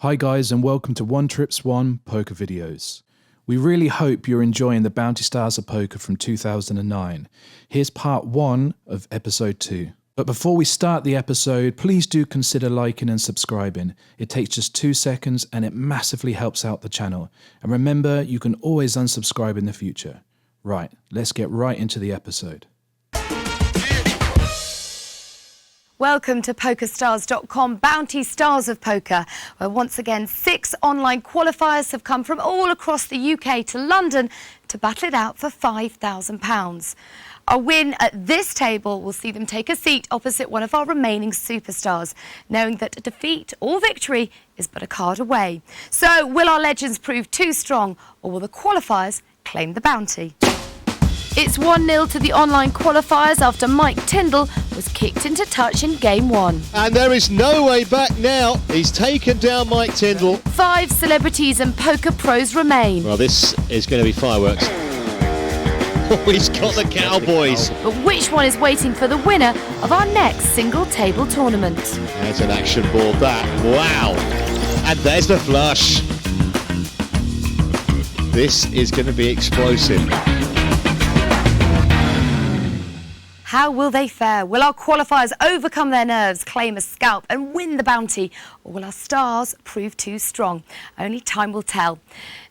Hi guys, and welcome to One Trips One Poker Videos. We really hope you're enjoying the Bounty Stars of Poker from 2009. Here's part 1 of episode 2. But before we start the episode, please do consider liking and subscribing. It takes just 2 seconds and it massively helps out the channel. And remember, you can always unsubscribe in the future. Right, let's get right into the episode. Welcome to PokerStars.com, Bounty Stars of Poker, where once again 6 online qualifiers have come from all across the UK to London to battle it out for £5,000. A win at this table will see them take a seat opposite one of our remaining superstars, knowing that a defeat or victory is but a card away. So, will our legends prove too strong, or will the qualifiers claim the bounty? It's 1-0 to the online qualifiers after Mike Tindall was kicked into touch in Game 1. And there is no way back now. He's taken down Mike Tindall. 5 celebrities and poker pros remain. Well, this is going to be fireworks. Oh, he's got the Cowboys. But which one is waiting for the winner of our next single table tournament? There's an action board, that. Wow. And there's the flush. This is going to be explosive. How will they fare? Will our qualifiers overcome their nerves, claim a scalp and win the bounty? Or will our stars prove too strong? Only time will tell.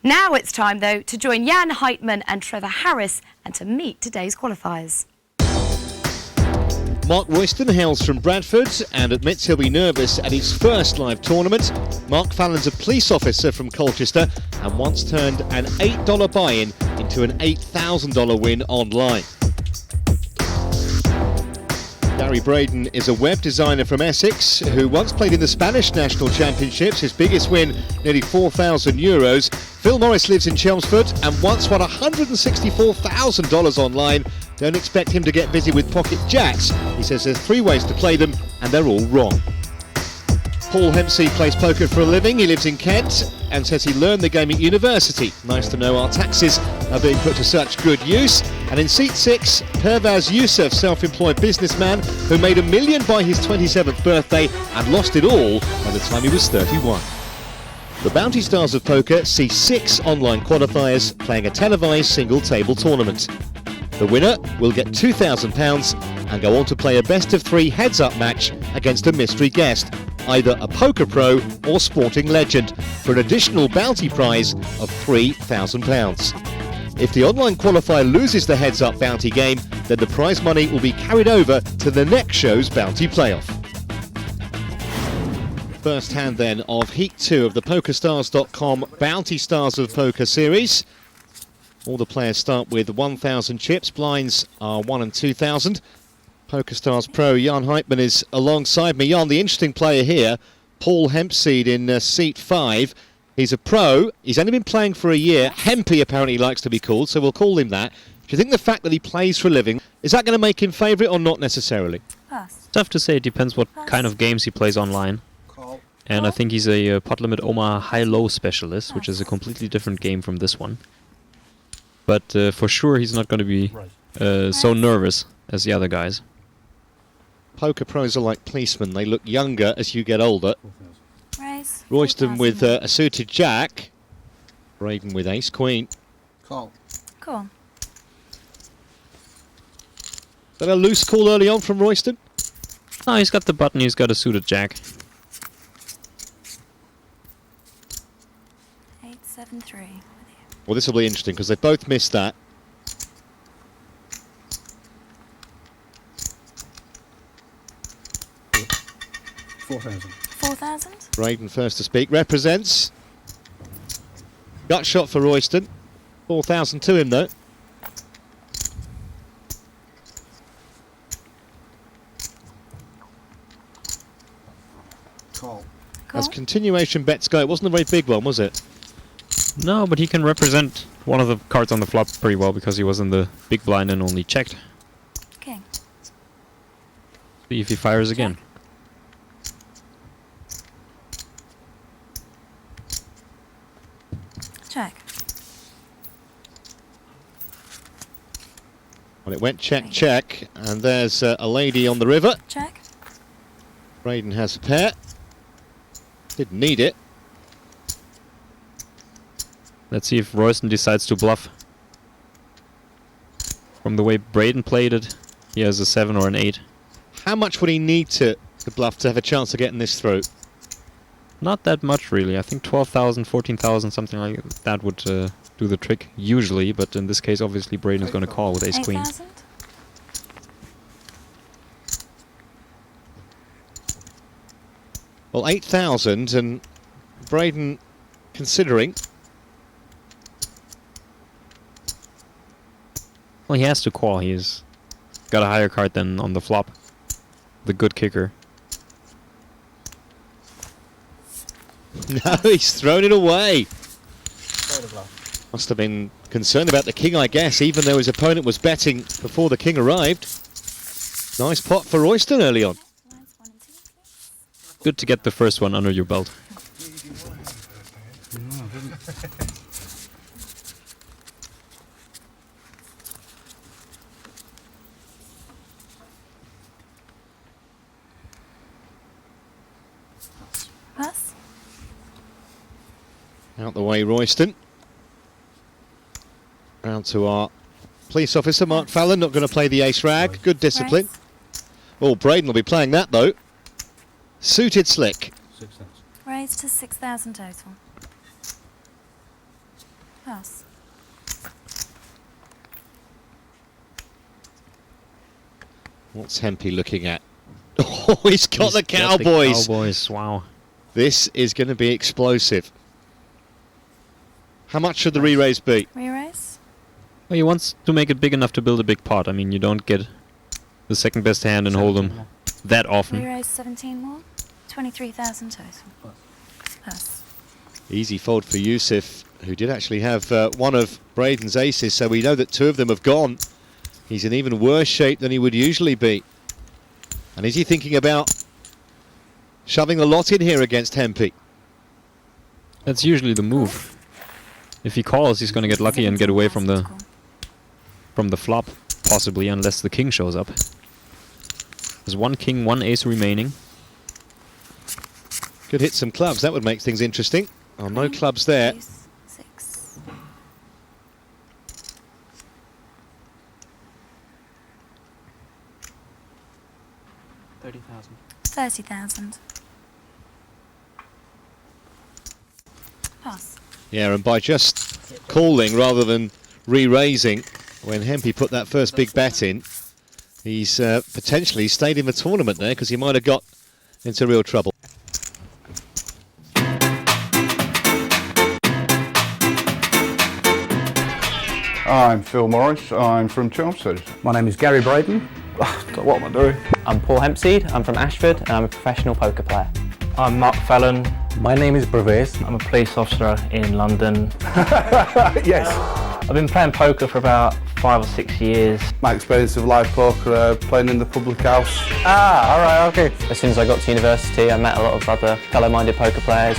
Now it's time, though, to join Jan Heitman and Trevor Harris and to meet today's qualifiers. Mark Royston hails from Bradford and admits he'll be nervous at his first live tournament. Mark Fallon's a police officer from Colchester and once turned an $8 buy-in into an $8,000 win online. Gary Braden is a web designer from Essex who once played in the Spanish National Championships, his biggest win nearly €4,000. Phil Morris lives in Chelmsford and once won $164,000 online. Don't expect him to get busy with pocket jacks. He says there's 3 ways to play them and they're all wrong. Paul Hempsey plays poker for a living. He lives in Kent and says he learned the game at university. Nice to know our taxes are being put to such good use. And in seat 6, Pervaz Yusuf, self-employed businessman who made $1 million by his 27th birthday and lost it all by the time he was 31. The Bounty Stars of Poker see 6 online qualifiers playing a televised single table tournament. The winner will get £2,000 and go on to play a best-of-3 heads-up match against a mystery guest, either a poker pro or sporting legend, for an additional bounty prize of £3,000. If the online qualifier loses the heads-up bounty game, then the prize money will be carried over to the next show's bounty playoff. First hand then of Heat 2 of the PokerStars.com Bounty Stars of Poker series. All the players start with 1,000 chips. Blinds are 1 and 2,000. PokerStars pro Jan Heitman is alongside me. Jan, the interesting player here, Paul Hempseed in seat 5. He's a pro. He's only been playing for a year. Hempy apparently likes to be called, so we'll call him that. Do you think the fact that he plays for a living, is that going to make him favourite or not necessarily? It's tough to say. It depends what kind of games he plays online. And I think he's a pot limit Omaha high-low specialist, which is a completely different game from this one. But for sure he's not going to be so nervous as the other guys. Poker pros are like policemen. They look younger as you get older. Raise. Royston with a suited jack. Braden with ace queen. Call. Is that a loose call early on from Royston? No, he's got the button, he's got a suited jack. 8-7-3. Well, this will be interesting because they both missed that. $4,000. Braden first to speak. Represents. Gut shot for Royston. 4,000 to him though. Call. As continuation bets go, it wasn't a very big one, was it? No, but he can represent one of the cards on the flop pretty well because he was in the big blind and only checked. King. See if he fires again. Check. Well, it went check, check, and there's a lady on the river. Check. Braden has a pair. Didn't need it. Let's see if Royston decides to bluff. From the way Braden played it, he has a 7 or an 8. How much would he need to bluff to have a chance of getting this through? Not that much, really. I think 12,000, 14,000, something like that would do the trick, usually. But in this case, obviously, Braden is going to call with ace-queen. 8,000. Well, 8,000, and Braden considering. Well, he has to call. He's got a higher card than on the flop. The good kicker. No, he's thrown it away. Must have been concerned about the king, I guess, even though his opponent was betting before the king arrived. Nice pot for Royston early on. Lines 1 and 2, please. Good to get the first one under your belt. Pass. Out the way, Royston. Round to our police officer, Mark Fallon, not going to play the ace rag. Good discipline. Raise. Oh, Braden will be playing that, though. Suited slick. Raise to 6,000 total. Pass. What's Hempy looking at? Oh, he's got He's the got Cowboys. Cowboys, wow. This is going to be explosive. How much should the re-raise be? Re-raise. Well, he wants to make it big enough to build a big pot. I mean, you don't get the second best hand and hold them that often. Re-raise 17 more. 23,000 total. Pass. Easy fold for Yusuf, who did actually have one of Braden's aces, so we know that 2 of them have gone. He's in even worse shape than he would usually be. And is he thinking about shoving a lot in here against Hempy? That's usually the move. If he calls, he's going to get lucky and get away from 17,000 the flop, possibly, unless the king shows up. There's 1 king, 1 ace remaining. Could hit some clubs, that would make things interesting. Oh, no Queen, clubs there. deuce, 6. $30,000. Pass. Yeah, and by just calling rather than re-raising, when Hempy put that first big bet in, he's potentially stayed in the tournament there because he might have got into real trouble. I'm Phil Morris, I'm from Chelmsford. My name is Gary Braden. What am I doing? I'm Paul Hempseed, I'm from Ashford and I'm a professional poker player. I'm Mark Fallon. My name is Braves. I'm a police officer in London. Yes. I've been playing poker for about 5 or 6 years. My experience of live poker, playing in the public house. Alright, okay. As soon as I got to university, I met a lot of other fellow-minded poker players.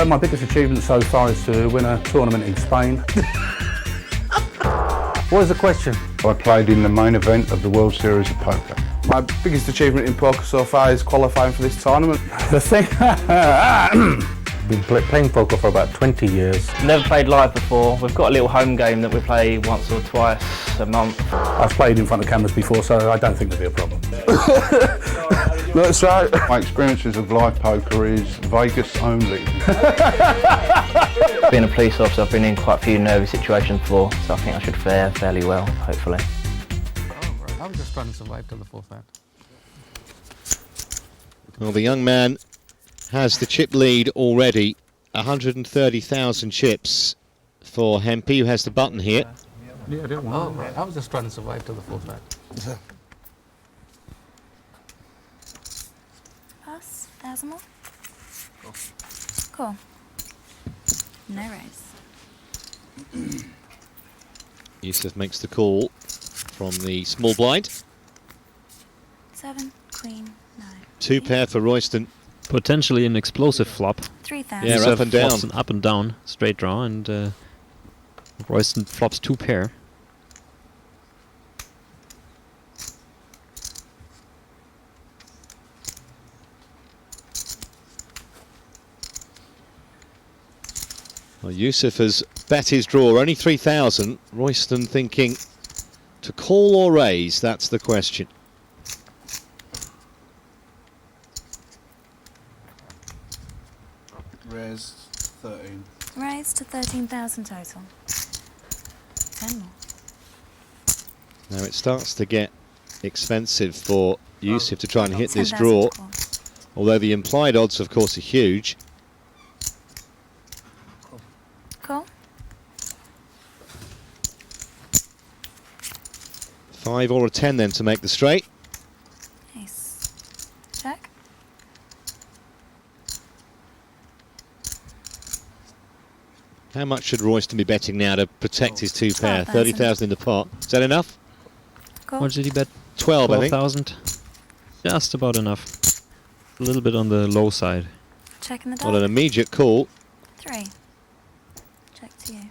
My biggest achievement so far is to win a tournament in Spain. What is the question? I played in the main event of the World Series of Poker. My biggest achievement in poker so far is qualifying for this tournament. The thing... Been playing poker for about 20 years. Never played live before. We've got a little home game that we play once or twice a month. I've played in front of cameras before, so I don't think there'll be a problem. That's right. My experiences of live poker is Vegas only. Being a police officer, I've been in quite a few nervy situations before, so I think I should fare fairly well, hopefully. I was just trying to survive till the 4th round. Well, the young man has the chip lead already. 130,000 chips for Hempy, who has the button here. Yeah, I didn't want to. I was just trying to survive till the 4th round. Pass. 1,000 more. Cool. No raise. Yusuf makes the call from the small blind. 7, queen, 9. 2 pair for Royston. Potentially an explosive flop. 3,000. Yeah, Yusuf up and down. flops an up and down straight draw, and Royston flops 2 pair. Well, Yusuf has bet his draw, only 3,000. Royston thinking to call or raise, that's the question. Raise 13. Raise to 13,000 total. 10 more. Now it starts to get expensive for Yusuf to try and hit this 10,000 draw, to call. although the implied odds, of course, are huge. Call. 5 or a 10 then to make the straight. Ace. Check. How much should Royston be betting now to protect his two pair? 12,000. 30,000 in the pot. Is that enough? Call. What did he bet? 12, I think. 12,000. Just about enough. A little bit on the low side. Check in the Well, an dark. immediate call. 3. Check to you.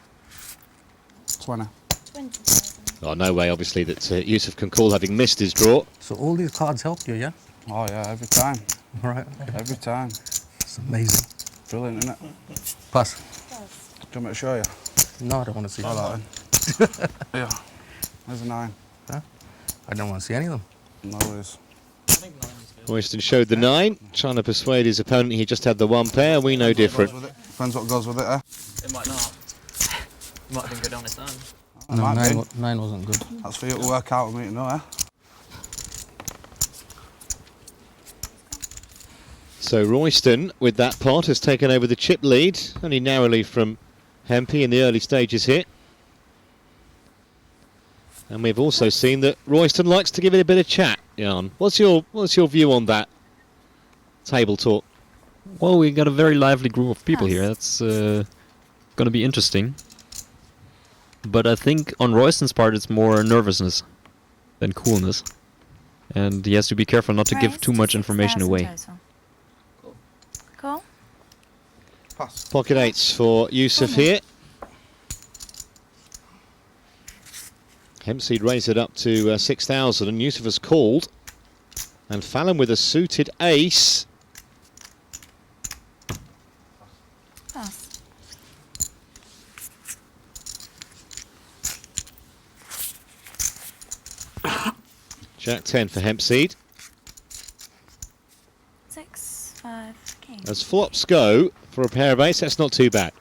20. 20,000. Oh, no way, obviously, that Yusuf can call having missed his draw. So all these cards help you, yeah? Oh yeah, every time. All right. Every time. It's amazing. Brilliant, isn't it? Pass. Do you want me to show you? No, I don't want to see. All right then. Yeah. There's a 9. Huh? I don't want to see any of them. No worries. Royston showed the 9, trying to persuade his opponent he just had the 1 pair. We know different. Depends what goes with it, eh? It might not. It might have been good on its own. It No, might be. 9 wasn't good. That's for you to work out with me to know, eh? So Royston, with that pot, has taken over the chip lead, only narrowly from Hempy in the early stages here. And we've also seen that Royston likes to give it a bit of chat, Jan. What's your view on that table talk? Well, we got a very lively group of people here. That's going to be interesting. But I think on Royston's part, it's more nervousness than coolness. And he has to be careful not to give Raise too to much information 6,000 away. total. Call. Pass. Pocket 8s for Yusuf here. Hempseed raised it up to 6,000 and Yusuf has called. And Fallon with a suited ace. Pass. Jack 10 for Hempseed. 6, 5, king. As flops go for a pair of ace, that's not too bad.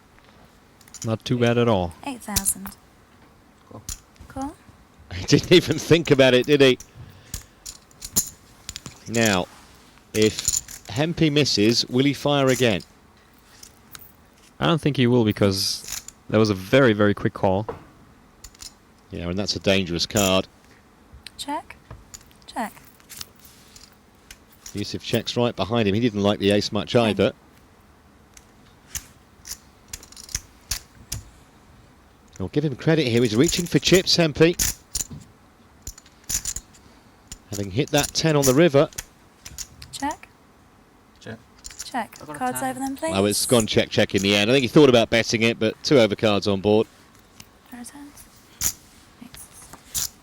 Not too bad at all. 8,000. Call. He didn't even think about it, did he? Now, if Hempy misses, will he fire again? I don't think he will because that was a very, very quick call. Yeah, and that's a dangerous card. Check. Check. Yusuf checks right behind him. He didn't like the ace much either. I'll give him credit here. He's reaching for chips, Hempy. Having hit that 10 on the river. Check. Check. Check. I've got a Cards 10. over them, please. Oh, it's gone check in the end. I think he thought about betting it, but 2 overcards on board. Pair of tens. Aces.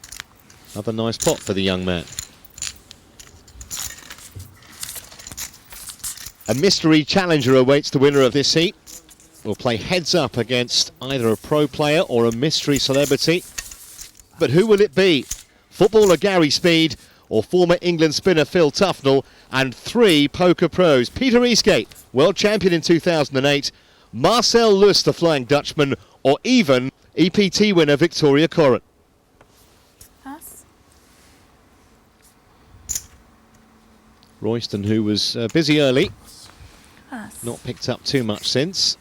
Another nice pot for the young man. A mystery challenger awaits the winner of this heat. Will play heads up against either a pro player or a mystery celebrity. But who will it be? Footballer Gary Speed or former England spinner Phil Tufnell, and 3 poker pros. Peter Eastgate, world champion in 2008, Marcel Lus, the Flying Dutchman, or even EPT winner Victoria Coren. Pass. Royston, who was busy early, Pass. not picked up too much since.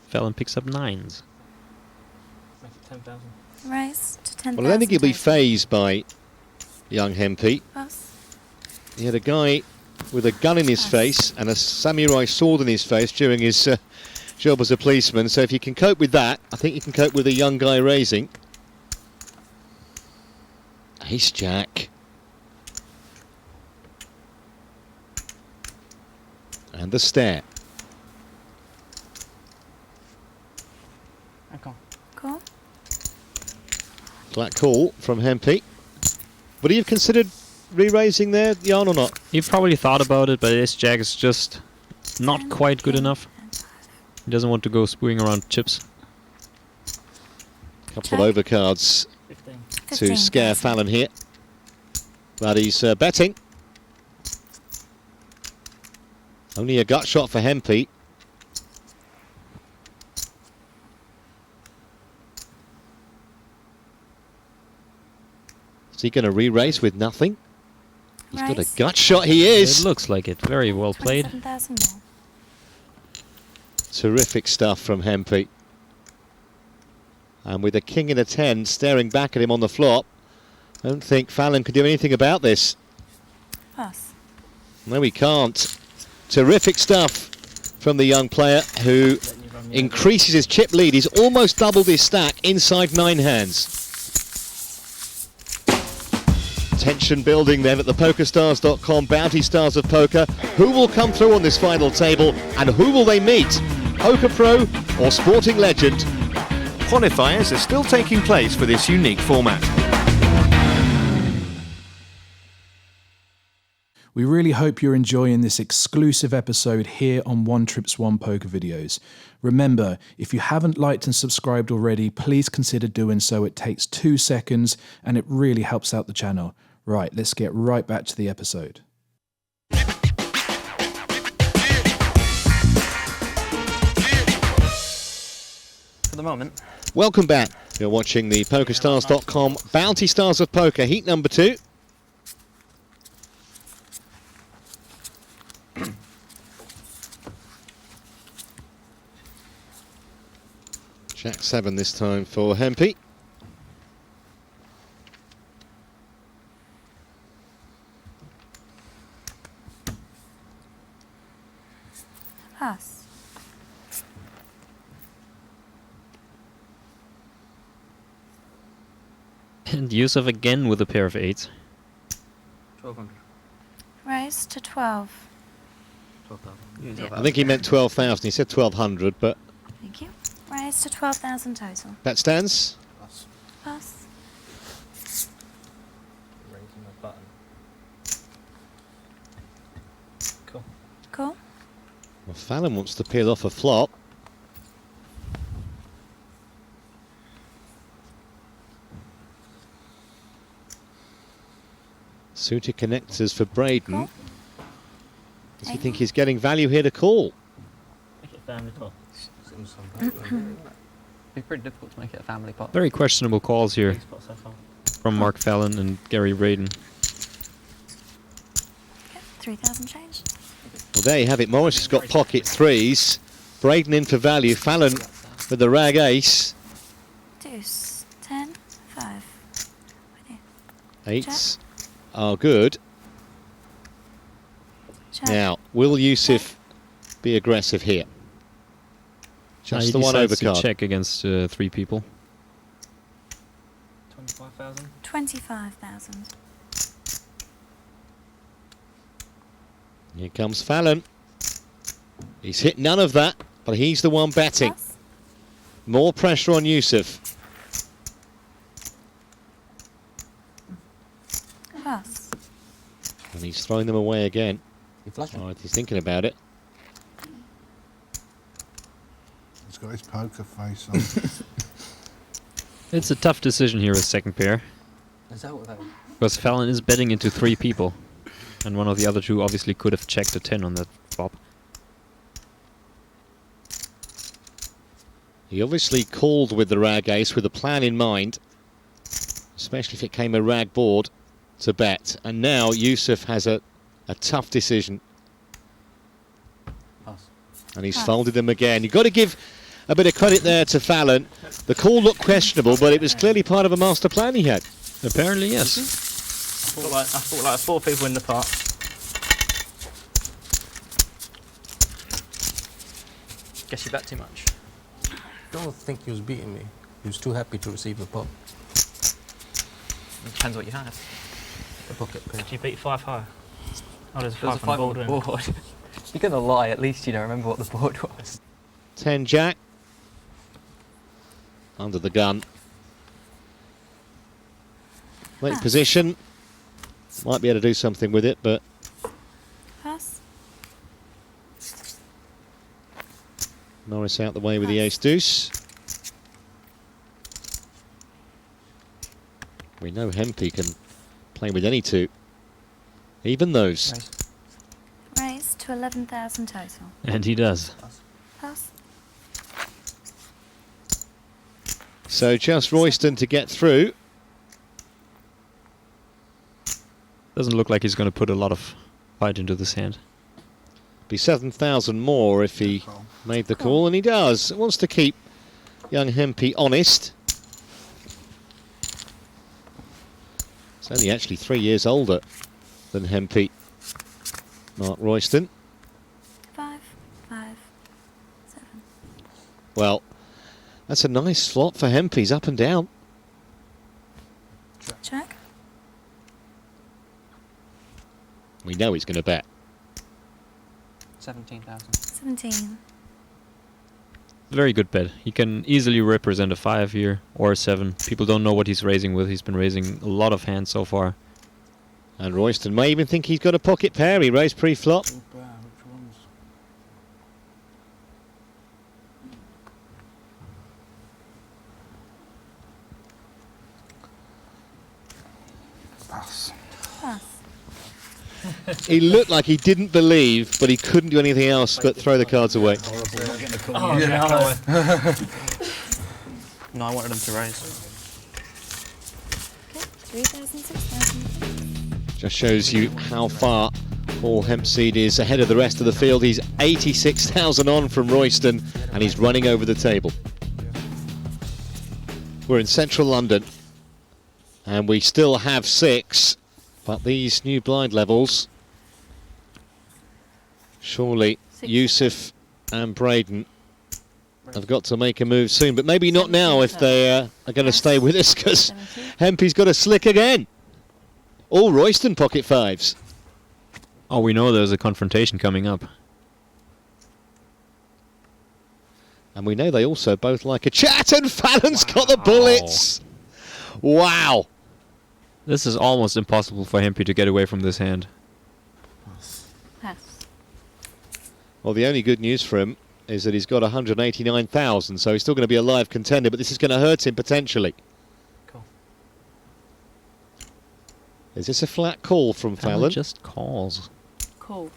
Fallon picks up 9s. 10,000. Raise to 10,000. Well, I don't think he'll be total. fazed by young Hempy. Pass. He had a guy with a gun in his face and a samurai sword in his face during his job as a policeman. So if you can cope with that, I think you can cope with a young guy raising. Ace Jack. And the stare. Call. Black call from Hempy. Would he have considered re-raising there, Jan, or not? He probably thought about it, but this jack is just not quite good enough. He doesn't want to go spooing around chips. Couple of overcards to scare Fallon here. But he's betting. Only a gut shot for Hempy. Is he going to re-race with nothing? He's got a gut shot, he is! It looks like it. Very well played. 27,000 more. Terrific stuff from Hempy. And with a king and a 10 staring back at him on the flop, I don't think Fallon could do anything about this. Pass. No, he can't. Terrific stuff from the young player who increases his chip lead. He's almost doubled his stack inside 9 hands. Tension building then at the PokerStars.com Bounty Stars of Poker. Who will come through on this final table and who will they meet? Poker Pro or Sporting Legend? Qualifiers are still taking place for this unique format. We really hope you're enjoying this exclusive episode here on One Trips One Poker Videos. Remember, if you haven't liked and subscribed already, please consider doing so. It takes 2 seconds and it really helps out the channel. Right, let's get right back to the episode. For the moment. Welcome back. You're watching the PokerStars.com Bounty Stars of Poker, heat number 2. Jack 7 this time for Hempy. Pass. And Yusuf again with a pair of 8s. 1,200. Raise to 12. 12,000. I think he meant 12,000. He said 1,200, but Thank you. Raise to 12,000 total. that stands. Pass. Raising my button. Cool. Cool. Well, Fallon wants to peel off a flop. Suited connectors for Braden. Cool. Does he think he's getting value here to call? Make it a family pot. It'd be pretty difficult to make it a family pot. Very questionable calls here Biggest pot so far. from Mark Fallon and Gary Braden. Okay. 3,000 change. Well, there you have it. Morris has got pocket 3s. Braden in for value. Fallon with the rag ace. Deuce. 10. 5. 8s are good. Check. Now, will Yusuf be aggressive here? Just He the one decides to overcard. check against 3 people. 25,000. 25,000. Here comes Fallon. He's hit none of that, but he's the one betting. Pass. More pressure on Yusuf. Pass. And he's throwing them away again. Oh, he's thinking about it. He's got his poker face on. It's a tough decision here with second pair, Is that what that is? because Fallon is betting into 3 people, and one of the other 2 obviously could have checked a 10 on that flop. He obviously called with the rag ace with a plan in mind, especially if it came a rag board to bet. And now Yusuf has a tough decision. Pass. And he's folded them again. You've got to give a bit of credit there to Fallon. The call looked questionable, but it was clearly part of a master plan he had. Apparently, yes. I thought like 4 people in the pot. Guess you bet too much. I don't think he was beating me. He was too happy to receive the pot. It depends what you have. The pocket pair. Did you beat 5 high? Oh, there's a There's 5 on the board. board. You're gonna lie, at least you don't remember what the board was. 10 jack. Under the gun. Late position. Might be able to do something with it, but Pass. Norris out the way with the ace-deuce. We know Hempy can play with any two, even those. Raise to 11,000 total. And he does. Pass. So just Royston to get through. Doesn't look like he's going to put a lot of fight into this hand. Be 7,000 more if he made the call, and he does. Wants to keep young Hempy honest. He's only actually 3 years older than Hempy, Mark Royston. 5, 5, 7. Well, that's a nice flop for Hempy. He's up and down. Check. We know he's going to bet. 17,000. 17. Very good bet. He can easily represent a 5 here, or a 7. People don't know what he's raising with. He's been raising a lot of hands so far. And Royston may even think he's got a pocket pair. He raised pre-flop. Pass. Pass. He looked like he didn't believe, but he couldn't do anything else but throw the cards away. Oh, yeah. No, I wanted him to raise. Okay, 3,000, 6,000. Just shows you how far Paul Hempseed is ahead of the rest of the field. He's 86,000 on from Royston, and he's running over the table. We're in central London, and we still have 6. But these new blind levels, surely Yusuf and Braden have got to make a move soon. But maybe not now if they are going to stay with us, because Hempy's got a slick again. All Royston pocket 5s. Oh, we know there's a confrontation coming up. And we know they also both like a chat, and Fallon's got the bullets. Wow. This is almost impossible for Hempy to get away from this hand. Pass. Well, the only good news for him is that he's got 189,000, so he's still going to be a live contender, but this is going to hurt him potentially. Cool. Is this a flat call from Fallon? Just calls. Call.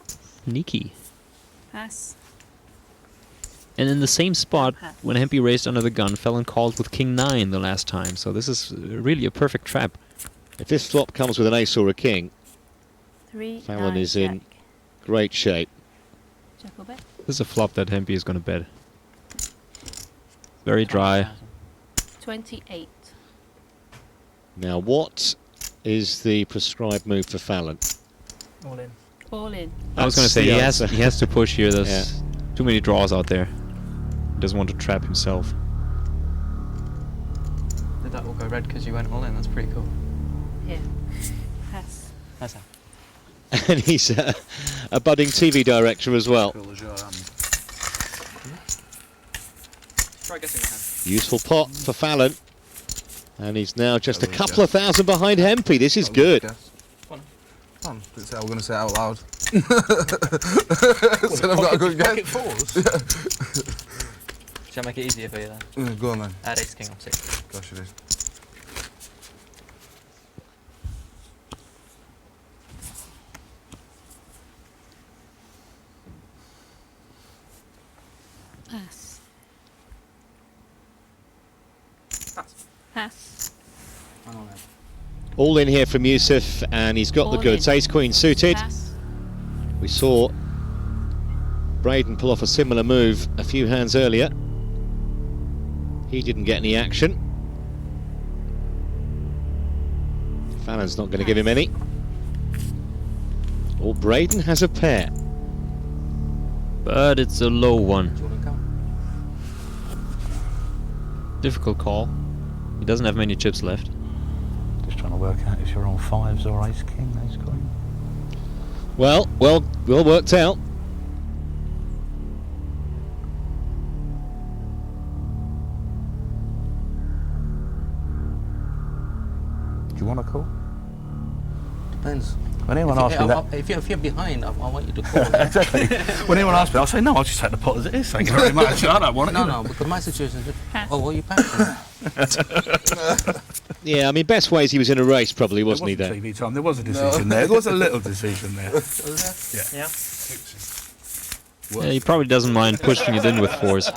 Sneaky. Pass. And in the same spot, when Hempy raised under the gun, Fallon called with King 9 the last time, so this is really a perfect trap. If this flop comes with an ace or a king, 3, Fallon 9, is in check. great shape. Check or bet. This is a flop that Hempy is going to bet. Very dry. 28. Now, what is the prescribed move for Fallon? All in. All in. I was going to That's say, the he answer. has to push here. There's Yeah. too many draws out there. He doesn't want to trap himself. Did that all go red because you went all in? That's pretty cool. Here. Pass. That's how. And he's a budding TV director as well. Try guessing your hand. Useful pot for Fallon. And he's now just a couple of thousand behind Hempy. This is good. I'm going to say it out loud. Said I've got a good guess. Shall I make it easier for you then? Go on then. Add ace king off 6. Gosh, it is. Pass. Pass. All in here from Yusuf, and he's got the All goods. in. Ace Queen suited. Pass. We saw Braden pull off a similar move a few hands earlier. He didn't get any action. Fallon's not going to give him any. Or Braden has a pair. But it's a low one. Do you want to come? Difficult call. He doesn't have many chips left. Just trying to work out if you're on 5s or ace king, ace queen. Well worked out. Do you want to call? Depends. When anyone asks me that, If you're behind, I want you to call. exactly. When anyone asks me, I'll say no. I'll just take the pot as it is. Thank you very much. I don't want it. No, because my situation is different. Oh, what are you passing? Yeah, I mean, best ways he was in a race, probably, wasn't he? There. TV time. There was a decision there. There was a little decision there. Yeah. Yeah, he probably doesn't mind pushing it in with 4s.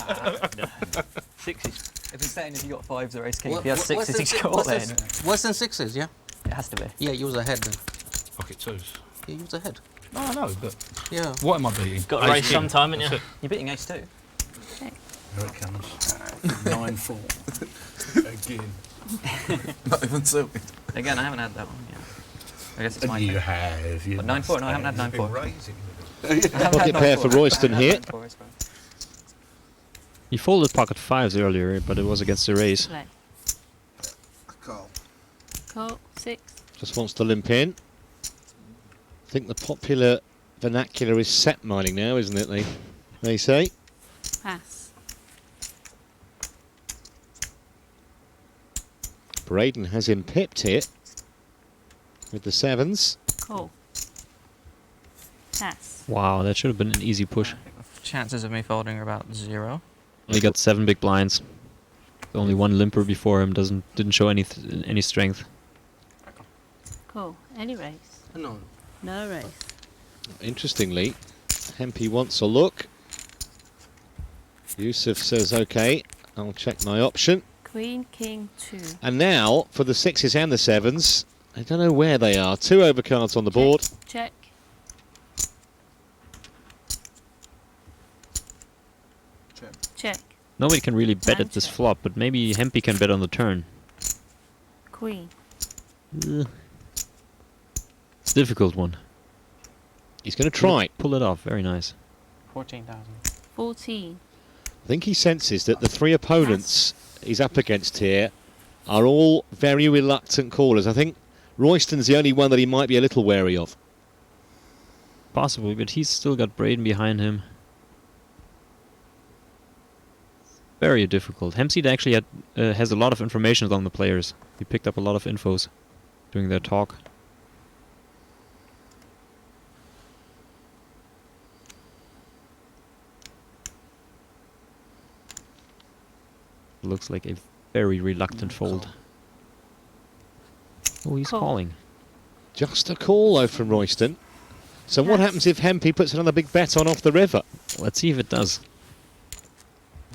Sixes. If he's saying if you got 5s or ace king, if he has 6s, he's got then. Worse than 6s, yeah? It has to be. Yeah, you was ahead then. Pocket 2s. Yeah, you was ahead. No, I know, but Yeah. what am I beating? Got to race sometime, haven't you? You're beating ace 2. Here it comes. 9-4. Again. Not even suited. Again, I haven't had that one yet. I guess it's my You turn. have. You But 9-4? No, I haven't had 9-4. Pocket pair for Royston here. He folded pocket 5s earlier, but it was against the raise. Play. Call. 6. Just wants to limp in. I think the popular vernacular is set mining now, isn't it? They say. Pass. Braden has him pipped here with the 7s. Call. Pass. Wow, that should have been an easy push. Chances of me folding are about 0. He got 7 big blinds. Only one limper before him didn't show any strength. Call. Any race? No. No race. Interestingly, Hempy wants a look. Yusuf says, OK, I'll check my option. Queen, king, 2. And now, for the 6s and the 7s, I don't know where they are. 2 overcards on the board. Check. Check. Nobody can really bet Time at this check. flop, but maybe Hempy can bet on the turn. Queen. It's a difficult one. He's going to try. Pull it off, very nice. 14,000. 14. I think he senses that the 3 opponents he's up against here are all very reluctant callers. I think Royston's the only one that he might be a little wary of. Possibly, but he's still got Braden behind him. Very difficult. Hempseed actually has a lot of information on the players. He picked up a lot of infos during their talk. Looks like a very reluctant fold. Oh, he's calling. Just a call, though, from Royston. So what happens if Hempy puts another big bet on off the river? Let's see if it does.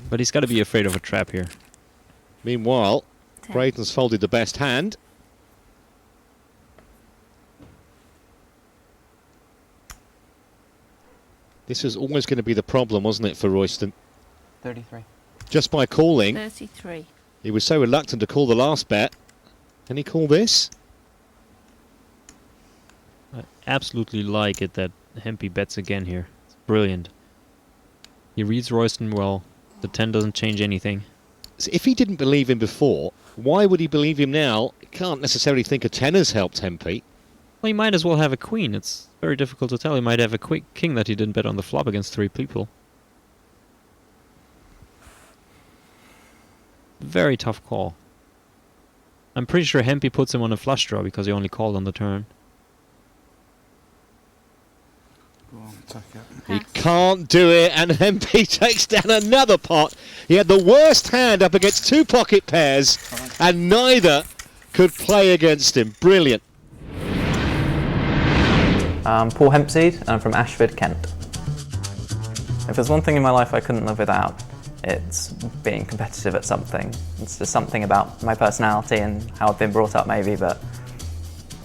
But he's got to be afraid of a trap here. Meanwhile, Braden's folded the best hand. This was always going to be the problem, wasn't it, for Royston? 33. Just by calling, 33. he was so reluctant to call the last bet. Can he call this? I absolutely like it that Hempy bets again here. It's brilliant. He reads Royston well. The 10 doesn't change anything. So if he didn't believe him before, why would he believe him now? He can't necessarily think a 10 has helped Hempy. Well, he might as well have a queen. It's very difficult to tell. He might have a quick king that he didn't bet on the flop against 3 people. Very tough call. I'm pretty sure Hempy puts him on a flush draw because he only called on the turn. He can't do it, and Hempy takes down another pot. He had the worst hand up against 2 pocket pairs, and neither could play against him. Brilliant. Paul Hempseed, and I'm from Ashford, Kent. If there's one thing in my life I couldn't live without, it's being competitive at something. It's just something about my personality and how I've been brought up maybe, but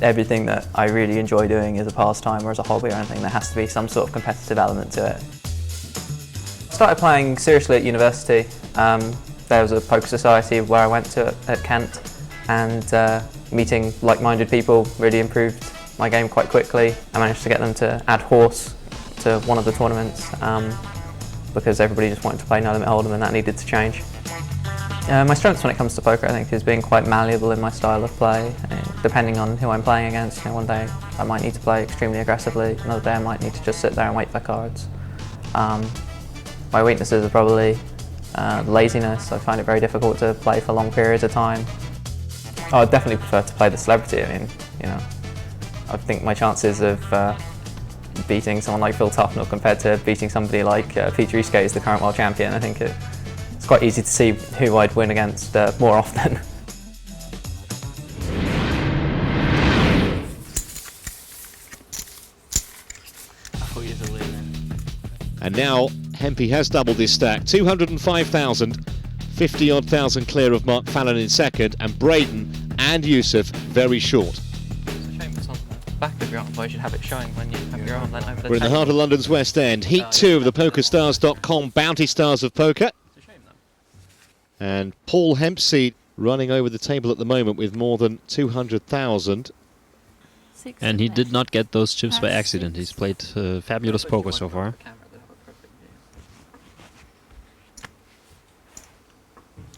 everything that I really enjoy doing as a pastime or as a hobby or anything, there has to be some sort of competitive element to it. I started playing seriously at university. There was a poker society where I went to at Kent, and meeting like-minded people really improved my game quite quickly. I managed to get them to add horse to one of the tournaments because everybody just wanted to play No Limit Hold'em, and that needed to change. My strengths when it comes to poker, I think, is being quite malleable in my style of play, depending on who I'm playing against. One day I might need to play extremely aggressively, another day I might need to just sit there and wait for cards. My weaknesses are probably laziness. I find it very difficult to play for long periods of time. I'd definitely prefer to play the celebrity. I mean, I think my chances of beating someone like Phil Tufnell compared to beating somebody like Peter Eastgate, who's the current world champion, I think it's quite easy to see who I'd win against more often. And now Hempy has doubled his stack, 205,000, 50-odd thousand clear of Mark Fallon in second, and Braden and Yusuf very short. It's a shame it's on the back of your arm, but you should have it showing when you have your arm then over the We're in the heart of London's West End, Heat 2 of the PokerStars.com Bounty Stars of Poker. It's a shame though. And Paul Hempseed running over the table at the moment with more than 200,000. And he did not get those chips by accident. He's played fabulous poker so far.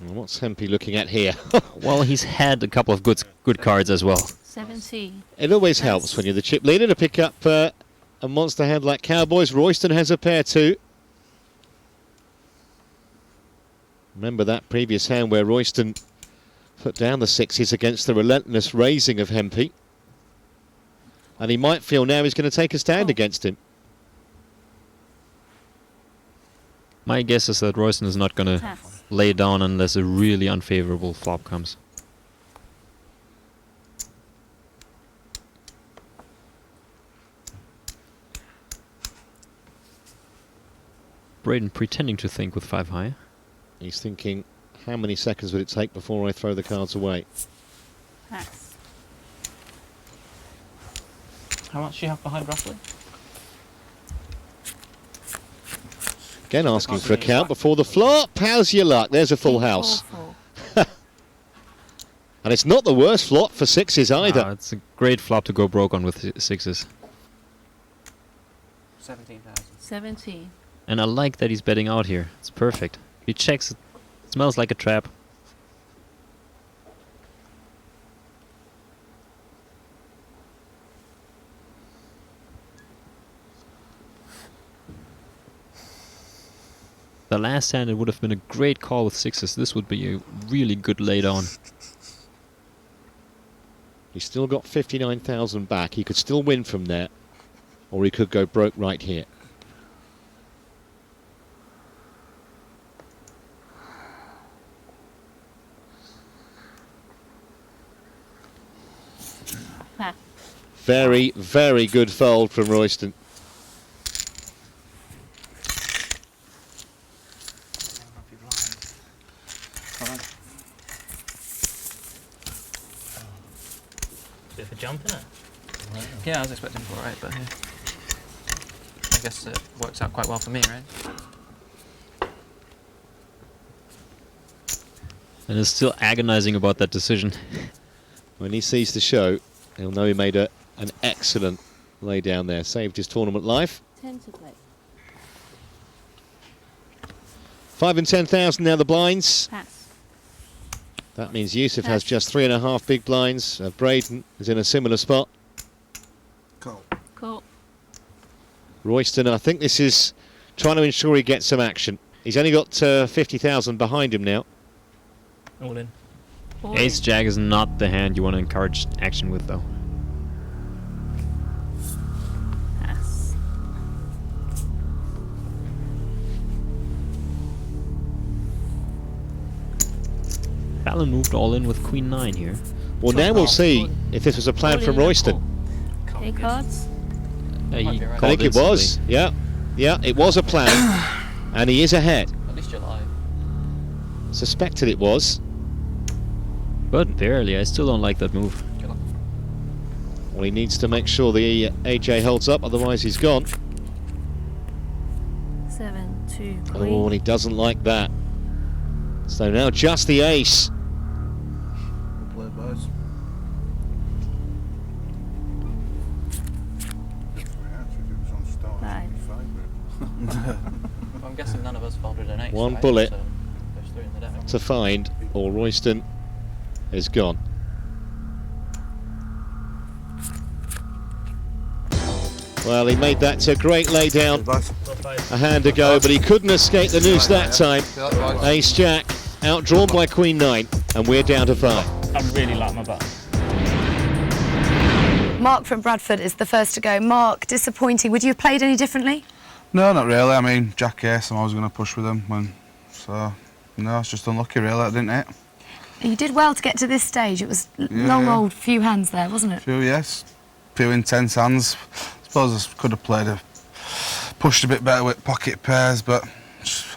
What's Hempy looking at here? Well, he's had a couple of good cards as well. 70. It always helps when you're the chip leader to pick up a monster hand like Cowboys. Royston has a pair too. Remember that previous hand where Royston put down the sixes against the relentless raising of Hempy. And he might feel now he's going to take a stand against him. My guess is that Royston is not going to lay down unless a really unfavorable flop comes. Braden pretending to think with 5 high. He's thinking, how many seconds would it take before I throw the cards away? Pass. How much do you have behind roughly? Again asking for a count before the flop. How's your luck? There's a full house. And it's not the worst flop for sixes either. It's a great flop to go broke on with sixes. 17,000. 17. And I like that he's betting out here. It's perfect. He checks, it smells like a trap. The last hand, it would have been a great call with sixes. This would be a really good laydown. He's still got 59,000 back. He could still win from there, or he could go broke right here. Pass. Very, very good fold from Royston. Bit of a jump in it. Yeah, I was expecting 4-8, but yeah. I guess it works out quite well for me, right? And is still agonizing about that decision. When he sees the show, he'll know he made an excellent lay down there. Saved his tournament life. 10 to play. 5 and 10,000 now the blinds. Pass. That means Yusuf has just 3.5 big blinds. Braden is in a similar spot. Cool. Royston, I think this is trying to ensure he gets some action. He's only got 50,000 behind him now. All in. Ace Jack is not the hand you want to encourage action with, though. Pass. Fallon moved all in with Queen 9 here. Well, now we'll see if this was a plan from Royston. Pay cards. He I think it was. Yeah, it was a plan. And he is ahead. At least you're live. Suspected it was. But barely. I still don't like that move. Well, he needs to make sure the AJ holds up, otherwise he's gone. 7, 2, Oh, queen. and he doesn't like that. So now just the ace. I'm guessing none of us folded an ace. One right? bullet So goes through in the deck. to find, or Royston is gone. Well, he made that a great lay down a hand ago, but he couldn't escape the noose that time. Ace Jack outdrawn by Queen 9, and we're down to 5. I really like my button. Mark from Bradford is the first to go. Mark, disappointing. Would you have played any differently? No, not really. I mean, Jack Ace, I'm always going to push with him. So, no, it's just unlucky, really. I didn't hit. You did well to get to this stage. It was long old few hands there, wasn't it? Few, yes. Few intense hands. I suppose I could have pushed a bit better with pocket pairs, but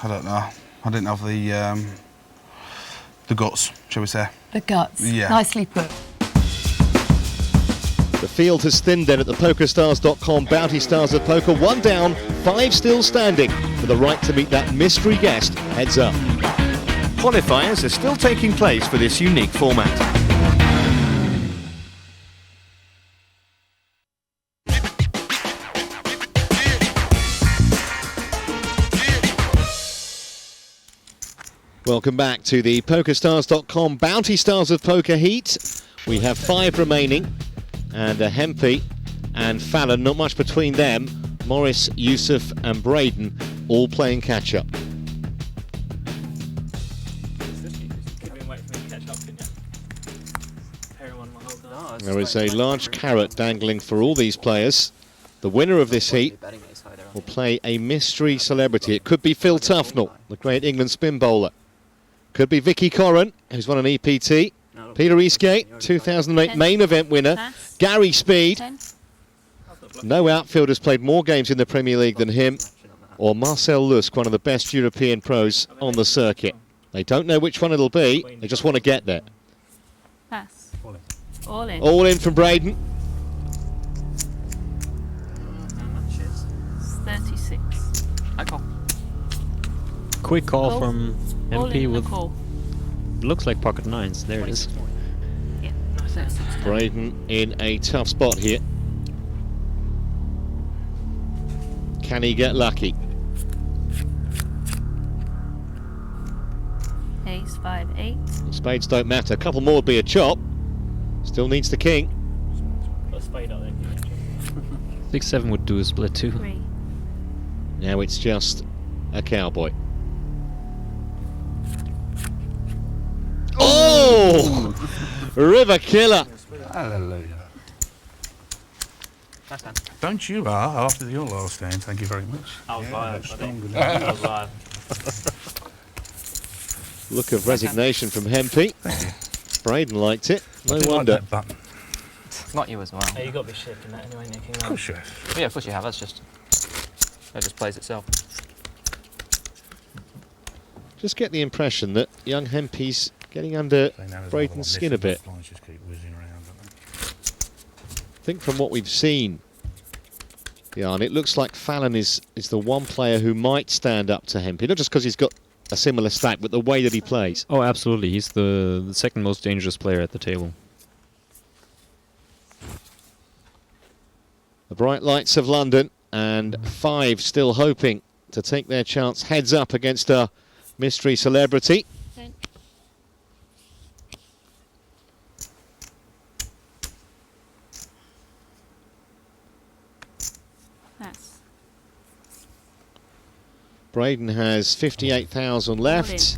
I don't know. I didn't have the guts, shall we say. The guts. Yeah. Nicely put. The field has thinned then at the PokerStars.com Bounty Stars of Poker. 1 down, 5 still standing for the right to meet that mystery guest heads up. Qualifiers are still taking place for this unique format. Welcome back to the PokerStars.com Bounty Stars of Poker heat. We have 5 remaining, and Hempy and Fallon, not much between them. Morris, Yusuf and Braden all playing catch-up. There is a large carrot dangling for all these players. The winner of this heat will play a mystery celebrity. It could be Phil Tufnell, the great England spin bowler. Could be Vicky Corran, who's won an EPT. Peter Eastgate, 2008 main event winner. Gary Speed. No outfielders played more games in the Premier League than him. Or Marcel Lusk, one of the best European pros on the circuit. They don't know which one it'll be. They just want to get there. Pass. All in. All in from Braden. It's 36. I call. Quick call Call. from All MP in, with call. looks like pocket 9s. There it is. Yeah. 36. Braden in a tough spot here. Can he get lucky? Ace 5 8. Spades don't matter. A couple more would be a chop. Still needs the king. 6-7 would do a split too. 3. Now it's just a cowboy. Oh! River killer. Hallelujah. That's done. Don't you are after your last game, thank you very much. I was live. Stronger I was live. Look of resignation from Hempy. Braden liked it. No wonder. Not you as well. Hey, you got to be shifting that anyway, Nicky. Of course you have. Yeah, of course you have. That just plays itself. Just get the impression that young Hempy's getting under Braden's skin a bit. I think from what we've seen, Jan, it looks like Fallon is the one player who might stand up to Hempy, not just because he's got a similar stack, but the way that he plays. Oh, absolutely. He's the second most dangerous player at the table. The bright lights of London, and 5 still hoping to take their chance heads up against a mystery celebrity. Pass. Braden has 58,000 left,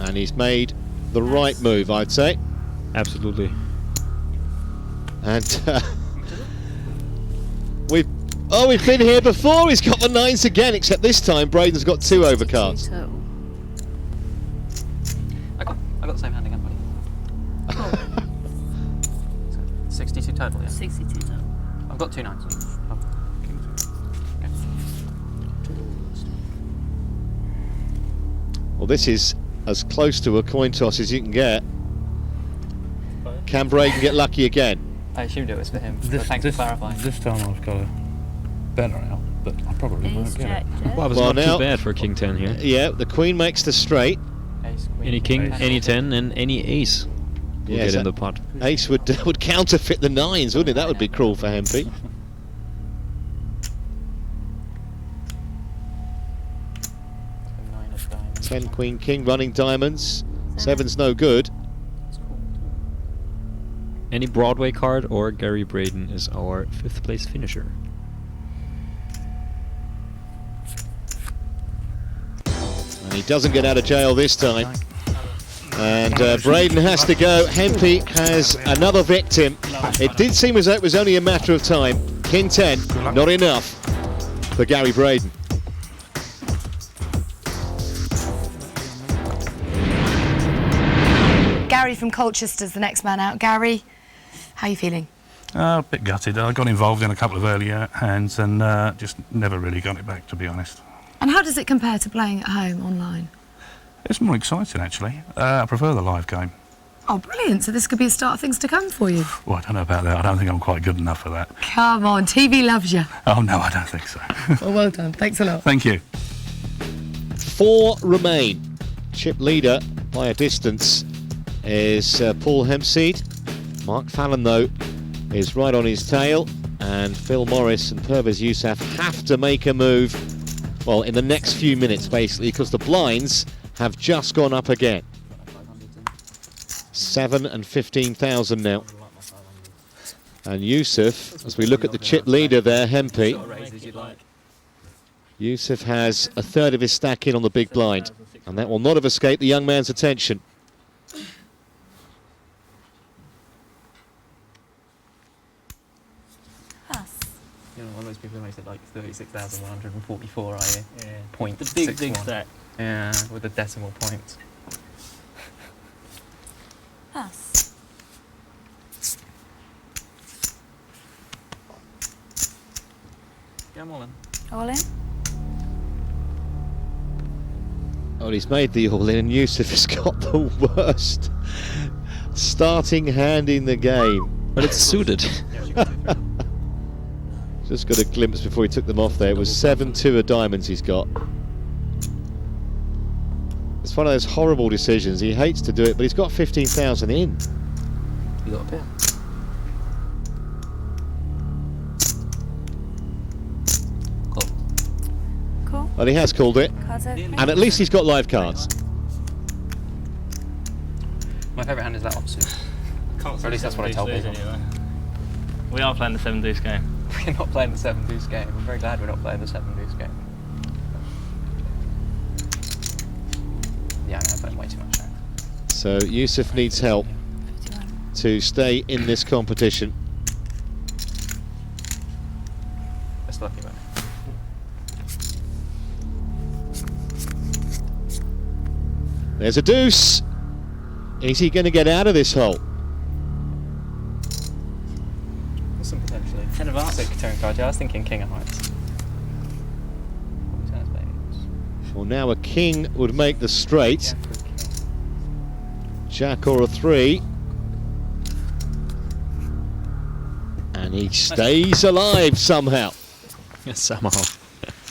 and he's made the right move, I'd say. Absolutely. And we've been here before. He's got the 9s again, except this time Braden's got 2 overcards. I got the same hand again, buddy. 62 total, yeah. 62 total. I've got 2 9s. Well, this is as close to a coin toss as you can get. Can Braden get lucky again? I assumed it was for him, but thanks for clarifying. This time I've got a better out, but I probably won't get it. Well, it was Well, not now- too bad for King 10 here. Yeah, the queen makes the straight. Ace, queen, Any king, ace. any 10, and any ace will Yes, get in the pot. Ace would counterfeit the 9s, wouldn't it? That would be cruel for Hempy. So 9 of diamonds. 10 queen king running diamonds. 7's no good. That's cool. Any Broadway card or Gary Braden is our 5th place finisher. And he doesn't get out of jail this time. And Braden has to go. Hempy has another victim. It did seem as though it was only a matter of time. King 10, not enough for Gary Braden. Gary from Colchester's the next man out. Gary, how are you feeling? A bit gutted. I got involved in a couple of earlier hands and just never really got it back, to be honest. And how does it compare to playing at home online? It's more exciting, actually. I prefer the live game. Oh, brilliant. So this could be a start of things to come for you. Well, I don't know about that. I don't think I'm quite good enough for that. Come on, TV loves you. Oh, no, I don't think so. Well done. Thanks a lot. Thank you. 4 remain. Chip leader by a distance is Paul Hempseed. Mark Fallon, though, is right on his tail. And Phil Morris and Pervez Youssef have to make a move, well, in the next few minutes, basically, because the blinds have just gone up again. 7 and 15,000 now. And Youssef, as we look at the chip leader there, Hempy, Youssef has a third of his stack in on the big blind, and that will not have escaped the young man's attention. You know, one of those people who makes it like 36,144, are you? Yeah. Point The big stack. Yeah, with the decimal points. Pass. Yeah, I'm all in. All in? Oh, he's made the all-in, and Youssef has got the worst starting hand in the game. But it's suited. Just got a glimpse before he took them off there. It was 7-2 of diamonds he's got. It's one of those horrible decisions. He hates to do it, but he's got 15,000 in. You got a pair. Cool. Well, he has called it. Cards open. And at least he's got live cards. My favourite hand is that offsuit. Or at least that's what I tell people. Anyway. We are playing the 7 deuce game. We're not playing the 7 deuce game. I'm very glad we're not playing the 7 deuce game. Yeah, I'm playing way too much now. So Youssef needs help to stay in this competition. Best lucky about it. There's a deuce. Is he going to get out of this hole? There's some potentially 10 of hearts. sick turn cards. Yeah, I was thinking king of hearts. Well, now a king would make the straight. Jack or a 3. And he stays alive somehow. Somehow.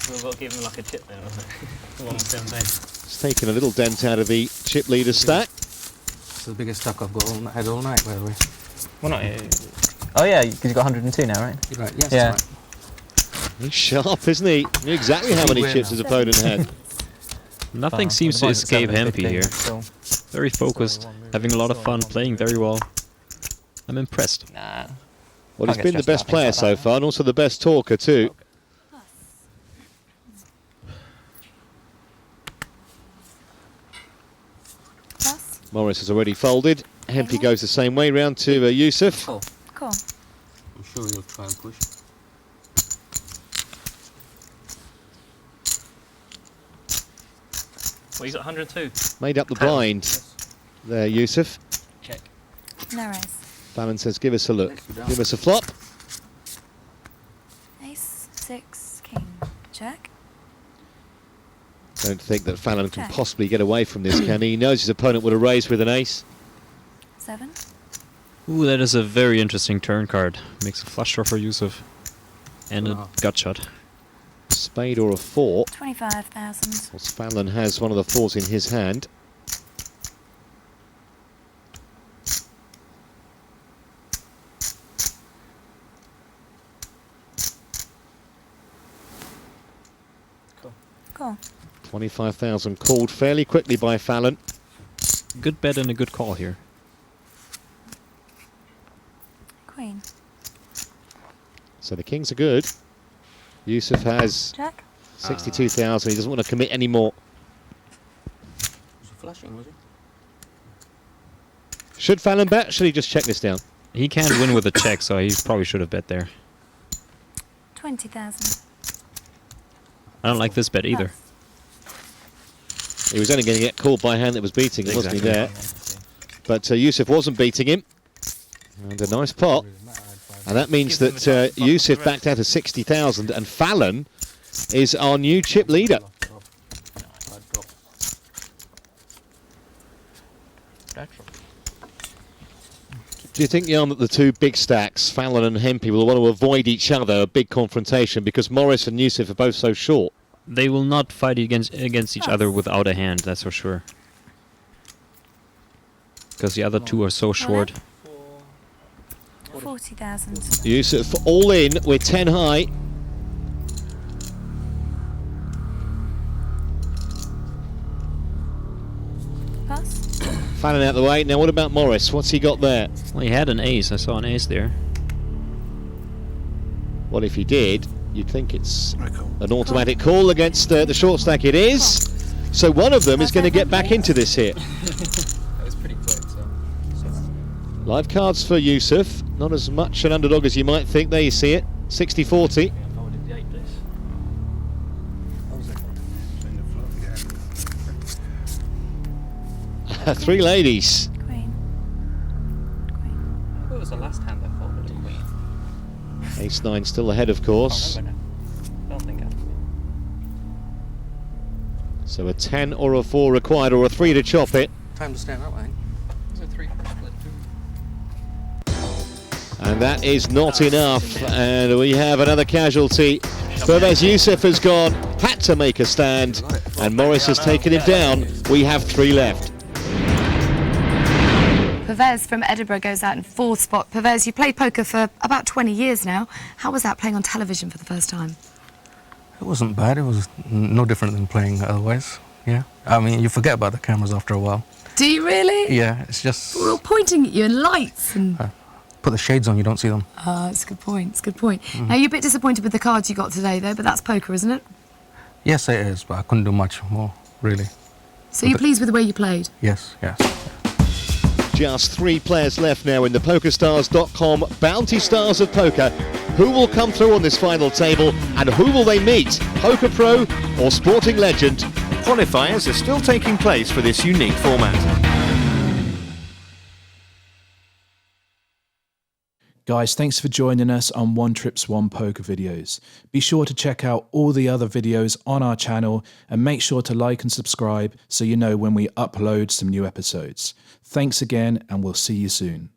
We've got to give him like a chip there, wasn't it? 1 7 days. It's taken a little dent out of the chip leader stack. It's the biggest stack I've got had all night, by the way. Well, not you. Oh yeah, because you've got 102 now, right? You're right, yes, Yeah. right. He's sharp, isn't he? Knew exactly how many chips his opponent had. Nothing Oh, seems well, to the point escape is Hempy 7.15, here. so- Very focused, having a lot of fun, playing very well. I'm impressed. Nah. Well, he's Can't get been the stressed best about player things like so that. far, and also the best talker too. Pass. Morris has already folded. Hempy goes the same way, round to Youssef. Cool. I'm sure you'll try and push. Well, he's at 102. Made up the blind there, Youssef. Check. No raise. Fallon says, give us a look. Give us a flop. Ace, 6, king, jack. Don't think that Fallon can Check. possibly get away from this, can he? He knows his opponent would have raised with an ace. 7. Ooh, that is a very interesting turn card. Makes a flush draw for Youssef. And a gut shot. Spade or a 4. 25,000. Well, Fallon has one of the 4s in his hand. Cool. 25,000 called fairly quickly by Fallon. Good bet and a good call here. Queen. So the kings are good. Youssef has Jack. 62,000. He doesn't want to commit any more. Was it flashing, was it? Should Fallon bet? Should he just check this down? He can't win with a check, so he probably should have bet there. 20,000. I don't like this bet either. He was only going to get called by a hand that was beating him, wasn't he, there? But Yusuf wasn't beating him. And a nice pot. And that means that Yusuf backed out of 60,000 and Fallon is our new chip leader. Do you think, Jan, that the two big stacks, Fallon and Hempy, will want to avoid each other, a big confrontation, because Morris and Yusuf are both so short? They will not fight against each other without a hand, that's for sure. Because the other two are so short. 40,000. Yusuf all in with 10 high. Pass. Fallon out the way. Now what about Morris? What's he got there? Well, he had an ace. I saw an ace there. Well, if he did, you'd think it's an automatic call against the short stack. It is. So one of them is going to get back into this here. That was pretty quick, so. Live cards for Yusuf. Not as much an underdog as you might think. There you see it. 60-40. Three ladies. Queen. What was the last hand I folded? Queen. Ace-9 still ahead, of course. I don't think I. So a 10 or a 4 required, or a 3 to chop it. Time to stand up, I think. Was it 3 split? And that is not enough. And we have another casualty. Pervez Yusuf has gone, had to make a stand. And Morris has taken him down. We have 3 left. Pervez from Edinburgh goes out in 4th spot. Pervez, you played poker for about 20 years now. How was that playing on television for the first time? It wasn't bad. It was no different than playing otherwise. Yeah. I mean, you forget about the cameras after a while. Do you really? Yeah, it's just... We're all pointing at you and lights and... Put the shades on, you don't see them. It's a good point. It's a good point. Now, you're a bit disappointed with the cards you got today, though, but that's poker, isn't it? Yes, it is, but I couldn't do much more, really. So you're pleased with the way you played? Yes, yes. Just 3 players left now in the PokerStars.com Bounty Stars of Poker. Who will come through on this final table, and who will they meet? Poker Pro or Sporting Legend? Qualifiers are still taking place for this unique format. Guys, thanks for joining us on One Trips One Poker videos. Be sure to check out all the other videos on our channel and make sure to like and subscribe so you know when we upload some new episodes. Thanks again, and we'll see you soon.